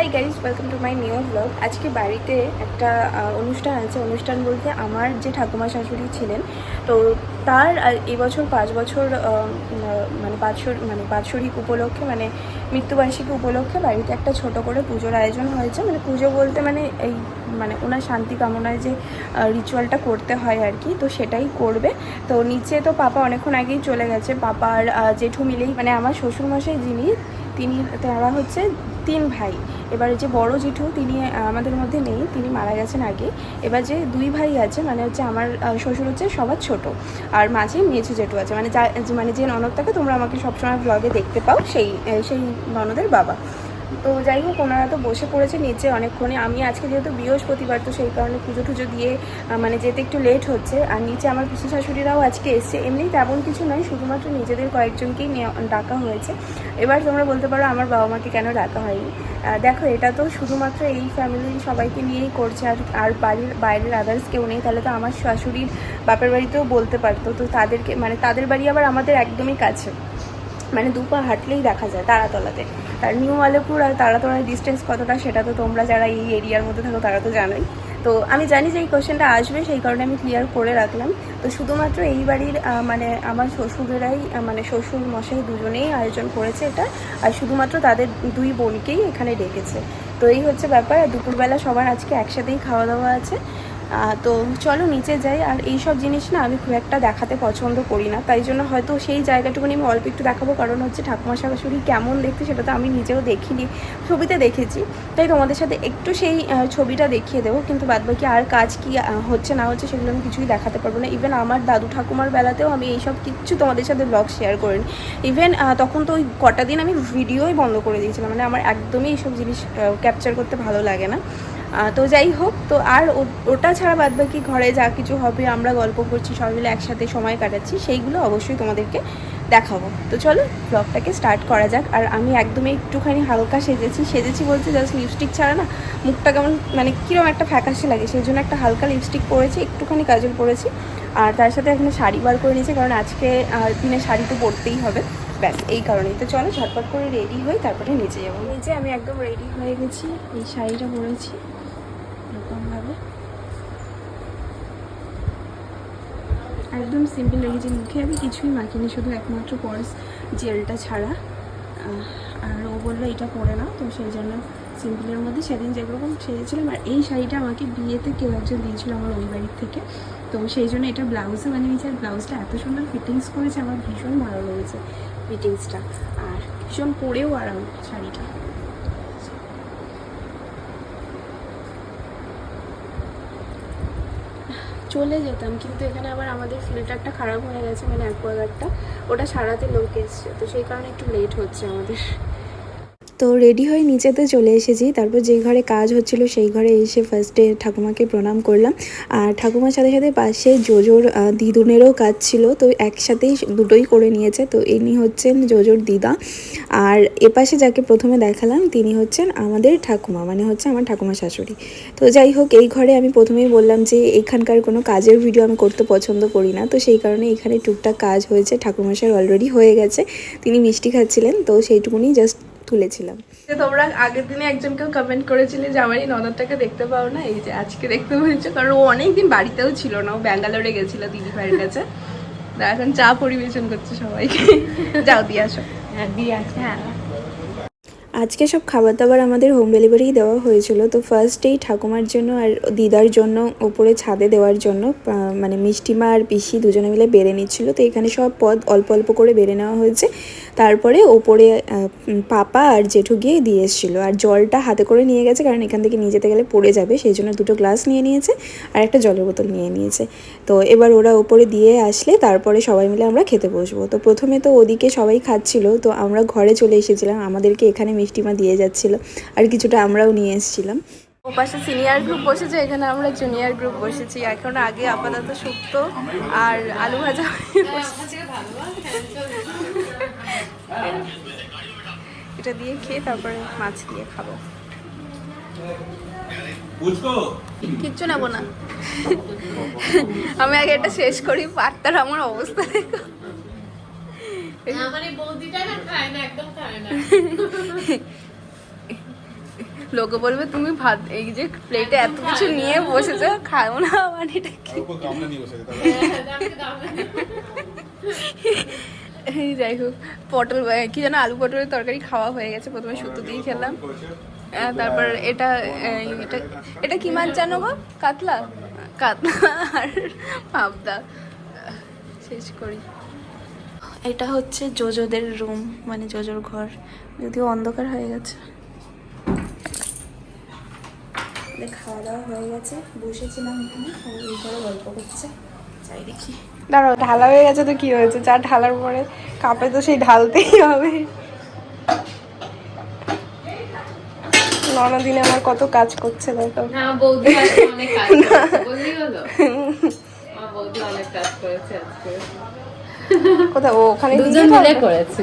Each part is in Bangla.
Hi guys, welcome to my new blog. আজকে বাড়িতে একটা অনুষ্ঠান আছে। অনুষ্ঠান বলতে আমার যে ঠাকুমা শাশুড়ি ছিলেন, তো তার এবছর 5 বছর বাৎসরিক উপলক্ষে, মানে মৃত্যুবার্ষিকী উপলক্ষে বাড়িতে একটা ছোট করে পুজোর আয়োজন হয়েছে। মানে পুজো বলতে এই ওনার শান্তি কামনায় যে রিচুয়ালটা করতে হয় আর কি, তো সেটাই করবে। তো নিচে তো পাপা অনেকক্ষণ আগেই চলে গেছে। পাপার জেঠু মিলেই, আমার শ্বশুরমশাই তারা হচ্ছে 3 ভাই। এবার যে বড় জেঠু, তিনি আমাদের মধ্যে নেই, তিনি মারা গেছেন আগে। এবার যে 2 ভাই আছে, আমার শ্বশুর হচ্ছে সবার ছোট, আর মাঝে মেঝো জেঠু আছে, যে ননদটাকে তোমরা আমাকে সবসময় ব্লগে দেখতে পাও, সেই ননদের বাবা। তো যাই হোক, ওনারা তো বসে পড়েছে নিচে অনেকক্ষণে। আমি আজকে যেহেতু বৃহস্পতিবার, তো সেই কারণে পুজো টুজো দিয়ে যেতে একটু লেট হচ্ছে। আর নিচে আমার পিসি শাশুড়িরাও আজকে এসছে। এমনি তেমন কিছু নয়, শুধুমাত্র নিজেদের কয়েকজনকেই ডাকা হয়েছে। এবার তোমরা বলতে পারো আমার বাবা মাকে কেন ডাকা হয়নি। দেখো, এটা তো শুধুমাত্র এই ফ্যামিলির সবাইকে নিয়েই করছে, আর বাড়ির বাইরের আদার্স কেউ নেই। তাহলে তো আমার শাশুড়ির বাপের বাড়িতেও বলতে পারতো। তো তাদেরকে, তাদের বাড়ি আবার আমাদের একদমই কাছে, 2 পা হাঁটলেই দেখা যায় তারাতলাতে। আর নিউ আলিপুর আর তারাতলার ডিস্টেন্স কতটা, সেটা তো তোমরা যারা এই এরিয়ার মধ্যে থাকো তারা তো জানোই। তো আমি জানি যে এই কোয়েশ্চেনটা আসবে, সেই কারণে আমি ক্লিয়ার করে রাখলাম। তো শুধুমাত্র এই বাড়ির আমার শ্বশুরেরাই, শ্বশুর মশাই দুজনেই আয়োজন করেছে এটা। আর শুধুমাত্র তাদের 2 বোনকেই এখানে ডেকেছে। তো এই হচ্ছে ব্যাপার। আর দুপুরবেলা সবার আজকে একসাথেই খাওয়া দাওয়া আছে। তো চলো নিচে যাই। আর এই সব জিনিস না আমি খুব একটা দেখাতে পছন্দ করি না, তাই জন্য হয়তো সেই জায়গাটুকুনি আমি অল্প একটু দেখাবো। কারণ হচ্ছে ঠাকুমা শাশুড়ি কেমন দেখতে সেটা তো আমি নিজেও দেখিনি, ছবিতে দেখেছি। তাই তোমাদের সাথে একটু সেই ছবিটা দেখিয়ে দেবো, কিন্তু বাদবাকি আর কাজ কি হচ্ছে না হচ্ছে সেগুলো আমি কিছুই দেখাতে পারবো না। ইভেন আমার দাদু ঠাকুমার বেলাতেও আমি এইসব কিচ্ছু তোমাদের সাথে ব্লগ শেয়ার করিনি। ইভেন তখন তো ওই কটা দিন আমি ভিডিওই বন্ধ করে দিয়েছিলাম। আমার একদমই এইসব জিনিস ক্যাপচার করতে ভালো লাগে না। তো যাই হোক, তো আর ওটা ছাড়া বাদবাকি ঘরে যা কিছু হবে, আমরা গল্প করছি, সবাই মিলে একসাথে সময় কাটাচ্ছি, সেইগুলো অবশ্যই তোমাদেরকে দেখাবো। তো চলো ব্লগটাকে স্টার্ট করা যাক। আর আমি একদমই একটুখানি হালকা সেজেছি বলতে জাস্ট লিপস্টিক ছাড়া না মুখটা কেমন কীরকম একটা ফ্যাকাশে লাগে, সেই জন্য একটা হালকা লিপস্টিক পরেছি, একটুখানি কাজল পরেছি। আর তার সাথে এখানে শাড়ি বার করে নিয়েছি, কারণ আজকে দিনে শাড়ি তো পরতেই হবে, ব্যাস এই কারণেই। তো চলো ঝটপট করে রেডি হই, তারপরে নিচে যাবো। নিচে আমি একদম রেডি হয়ে গেছি, এই শাড়িটা পরেছি এরকমভাবে, একদম সিম্পল লেগেছে। মুখে আমি কিছুই মাখিনি, শুধু একমাত্র পরস জেলটা ছাড়া। আর ও বললো এটা পরে না, তো সেই জন্য সিম্পলের মধ্যে সেদিন যেরকম সেরেছিলাম। আর এই শাড়িটা আমাকে বিয়েতে কেউ একজন দিয়েছিল আমার ওই বাড়ির থেকে, তো সেই জন্য এটা ব্লাউজে বানিয়েছি। আর ব্লাউজটা এত সুন্দর ফিটিংস করেছে, আমার ভীষণ ভালো লেগেছে ফিটিংসটা। আর ভীষণ পরেও আরাম শাড়িটা। চলে যেতাম, কিন্তু এখানে আবার আমাদের ফিল্টারটা খারাপ হয়ে গেছে, অ্যাকোয়াগার্ডটা, ওটা সারাতে লোক এসছে, তো সেই কারণে একটু লেট হচ্ছে আমাদের। তো রেডি হয়ে নিচেতে চলে এসেছি। তারপর যেই ঘরে কাজ হচ্ছিল সেই ঘরে এসে ফার্স্টে ঠাকুমাকে প্রণাম করলাম। আর ঠাকুমার সাথে সাথে পাশে জোজোর দিদুনেরও কাজ ছিল, তো একসাথেই দুটোই করে নিয়েছে। তো ইনি হচ্ছেন জোজোর দিদা। আর এপাশে যাকে প্রথমে দেখালাম তিনি হচ্ছেন আমাদের ঠাকুমা, আমার ঠাকুমা শাশুড়ি। তো যাই হোক, এই ঘরে আমি প্রথমেই বললাম যে এখানকার কোনো কাজের ভিডিও আমি করতে পছন্দ করি না, তো সেই কারণে এখানে টুকটাক কাজ হয়েছে। ঠাকুরমশাই অলরেডি হয়ে গেছে, তিনি মিষ্টি খাচ্ছিলেন, তো সেইটুকুনি জাস্ট তুলেছিলাম। তোমরা আগের দিনে একজনকেও কমেন্ট করেছিলে যে আমার এই ননদটাকে দেখতে পাও না, এই যে আজকে দেখতে পেয়েছো, কারণ ও অনেকদিন বাড়িতেও ছিল না, ও ব্যাঙ্গালোরে গেছিল দিদি ভাইয়ের কাছে। এখন চা পরিবেশন করছে সবাইকে। যাও দিয়ে আসো। হ্যাঁ দিয়ে আসো। হ্যাঁ, আজকে সব খাবার দাবার আমাদের হোম ডেলিভারিই দেওয়া হয়েছিল। তো ফার্স্টেই ঠাকুমার জন্য আর দিদার জন্য ওপরে ছাদে দেওয়ার জন্য মিষ্টিমা আর পিসি দুজনে মিলে বেড়ে নিচ্ছিল। তো এখানে সব পদ অল্প অল্প করে বেড়ে নেওয়া হয়েছে। তারপরে ওপরে পাপা আর জেঠু গিয়ে দিয়ে এসেছিলো। আর জলটা হাতে করে নিয়ে গেছে, কারণ এখান থেকে নিয়ে যেতে গেলে পড়ে যাবে, সেই জন্য 2টো গ্লাস নিয়ে নিয়েছে আর একটা জলের বোতল নিয়ে নিয়েছে। তো এবার ওরা ওপরে দিয়ে আসলে তারপরে সবাই মিলে আমরা খেতে বসবো। তো প্রথমে তো ওদিকে সবাই খাচ্ছিল, তো আমরা ঘরে চলে এসেছিলাম, আমাদেরকে এখানে মিষ্টিমা দিয়ে যাচ্ছিল, আর কিছুটা আমরাও নিয়ে এসেছিলাম। ওপাশে সিনিয়র গ্রুপ বসেছে, এখানে আমরা জুনিয়র গ্রুপ বসেছি। এখন আগে আপাতত শুক্তো আর আলু ভাজা, এটা দিয়ে খেয়ে তারপরে মাছ দিয়ে খাবো। কিচ্ছু নেবো না, আমি আগে এটা শেষ করি, পাত্তার আমার অবস্থা দেখো। লোকে বলবে তুমি ভাত এই যে প্লেটে এত কিছু নিয়ে বসেছো খাও না, মানে এটা কি? এই যাই হোক, পটল কি যেন আলু পটলের তরকারি খাওয়া হয়ে গেছে। প্রথমে শুক্তো দিয়ে খেলাম, তারপর এটা এটা এটা কি মাছ জানো গো? কাতলা, কাতলা আর পাবদা। শেষ করি। এটা হচ্ছে জোজোদের রুম, মানে জোজোর ঘর, যদিও অন্ধকার হয়ে গেছে। খাওয়া দাওয়া হয়ে গেছে, বসেছিলাম এখানে, এই ঘরে গল্প করছে। চাই দেখি, দাঁড়াও, ঢালা হয়ে গেছে তো কি হয়েছে, যা ঢালার পরে কাপে তো সেই ঢালতেই হবে। ননদিনে আমার কত কাজ করছে দেখো। কোথায়? ও ওখানে দুজন মিলে করেছে।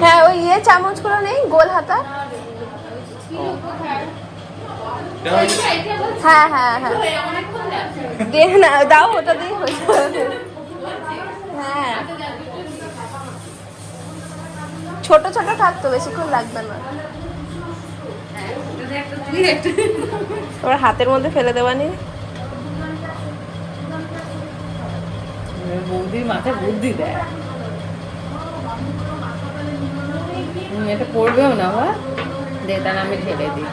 হ্যাঁ, ওই চামচ গুলো নেই, গোল হাতা। হ্যাঁ হ্যাঁ হ্যাঁ, দে না, দাও, ওটা দিয়ে হয়েছে। হ্যাঁ, ছোট ছোট থাকতো, বেশিক্ষণ লাগবে না। তোমার হাতের মধ্যে ফেলে দেওয়া নেই। বৌদির মাথায় বুদ্ধি দেয়, এটা পড়বেও না, দে তার আমি ঢেলে দিই।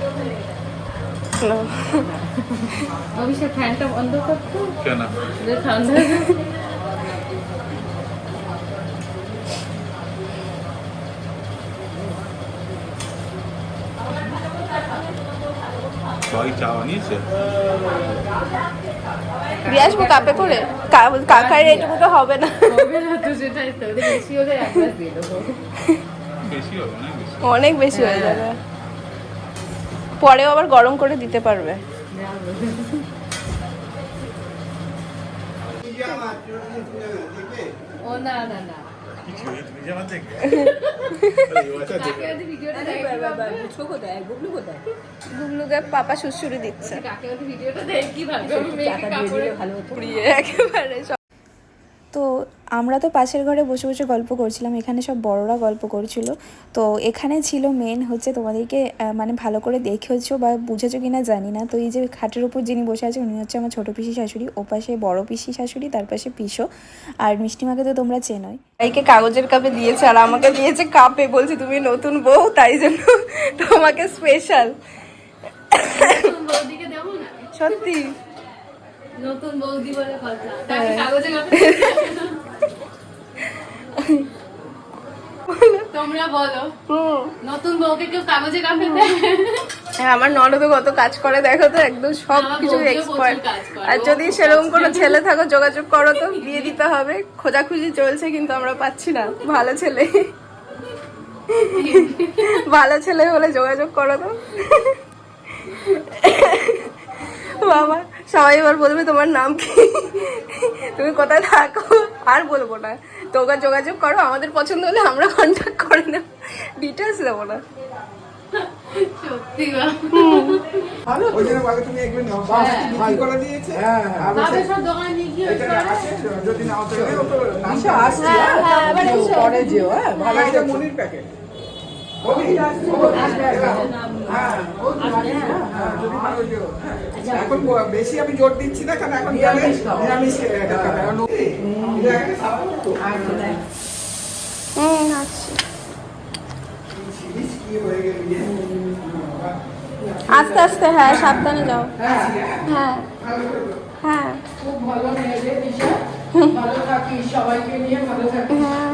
অভিষেক ফ্যানটা বন্ধ করতো কেন? ঠান্ডা। দিয়ে আসবো কাপে করে, কাকার এইটুকু তো হবে না। সেটাই তো, বেশি হলে এক গ্লাস দিয়ে দেবো। অনেক বেশি হয়ে যাবে, পরেও আবার গরম করে দিতে পারবে। ও না না না, গুগলুকে পাপা শুশুরি দিচ্ছে একেবারে। তো আমরা তো পাশের ঘরে বসে বসে গল্প করছিলাম, এখানে সব বড়রা গল্প করছিল। তো এখানে ছিল মেন হচ্ছে, তোমাদেরকে মানে ভালো করে দেখেছো বা বুঝেছো কিনা জানি না। তো এই যে খাটের উপর যিনি বসে আছে উনি হচ্ছে আমার ছোটো পিসি শাশুড়ি, ও পাশে বড় পিসি শাশুড়ি, তার পাশে পিসো, আর মিষ্টিমাকে তো তোমরা চেনোই। এইকে কাগজের কাপে দিয়েছে আর আমাকে দিয়েছে কাপে, বলছি তুমি নতুন বউ তাই জন্য তোমাকে স্পেশাল। সত্যি নতুন বৌদি বলে কথা, তাকে কাগজে কাপে। তোমরা বলো, নতুন বউকে কেউ কাগজে কাপে দেয়? হ্যাঁ, আমার ননদও কত কাজ করে দেখো তো, একদম সব কিছু এক্সপার্ট। আর যদি সেরকম কোনো ছেলে থাকো যোগাযোগ করো তো, বিয়ে দিতে হবে। খোঁজাখুঁজি চলছে কিন্তু আমরা পাচ্ছি না ভালো ছেলে। ভালো ছেলে হলে যোগাযোগ করো তো। বাবা, সবাই এবার বলবে তোমার নাম কি, তুমি কোথায় থাকো, আর বলবো না। তোমরা যোগাযোগ করো, আমাদের পছন্দ হলে আমরা কন্ট্যাক্ট করে নেব, ডিটেলস দেবো না। সত্যি এখন বেশি আমি জোর দিচ্ছি না, কারণ এখন আস্তে আস্তে, হ্যাঁ সাবধানে যাও। হ্যাঁ হ্যাঁ, খুব ভালো মেয়েদের বিষয়, ভালো থাকি, সবাইকে নিয়ে ভালো থাকি। হ্যাঁ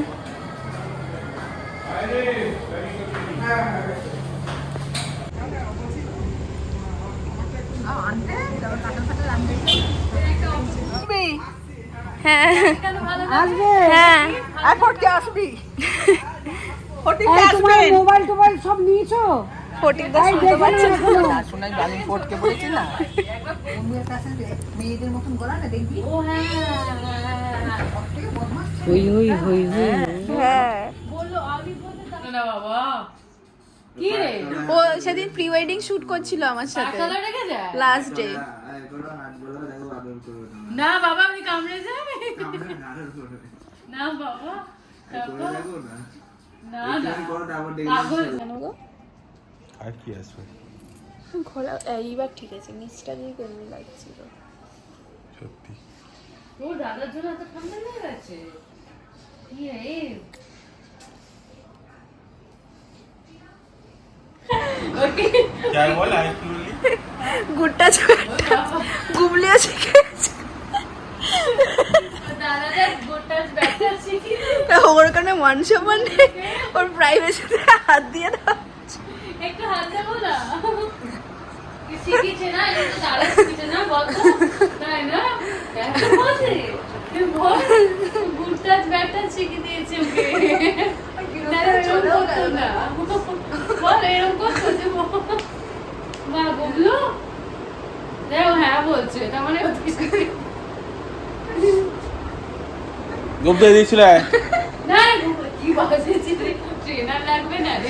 হ্যাঁ আসবে। হ্যাঁ, আর ফটকে আসবি, মোবাইল টোবাইল সব নিয়েছো? ফটিকদা শুনতে পাচ্ছে না। শোনাই আমি ফটকে বলেছি না, বন্ধুদের কাছে মেয়েদের মতন গলা না দেখবি। ও হ্যাঁ, হই হই হই হই। হ্যাঁ, না বাবা, কি রে? ও সেদিন প্রি ওয়েডিং শুট করছিল আমার সাথে, লাস্ট ডে। না বাবা, আমি কামড়ে যাই। না বাবা করে দেখো না না একটুখানি করো তারপর দেখে পাগল। কেন গো আর কি আসবে ঘোলা এইবার ঠিক আছে, নিচটা দিয়ে কেমনি লাগছিল। সত্যি তোর দাদার জন্য এত ঠান্ডা লেগে গেছে কি রে ওকে क्या बोला एक्चुअली গুড়টা গুবলিও শিখে গেছে। দাদাটা গোটা ব্যাটা শিখি ওর কারণে মান সম্মান নেই, ওর প্রাইভেসিতে হাত দিয়ে দাও। একটু হাত দেবো না কি শিখেছে না এটা তো দাদা শিখেছে না বল তো তাই না দেখো বলছে বল গোটা ব্যাটা শিখে দিয়েছে ওকে দাদা ছোট করতো না বল এরকম করতো যে মা বললো দেখো হ্যাঁ বলছে তার মানে গুপ্ত দিছিল না কি বলছে ট্রেনার লাগবে না রে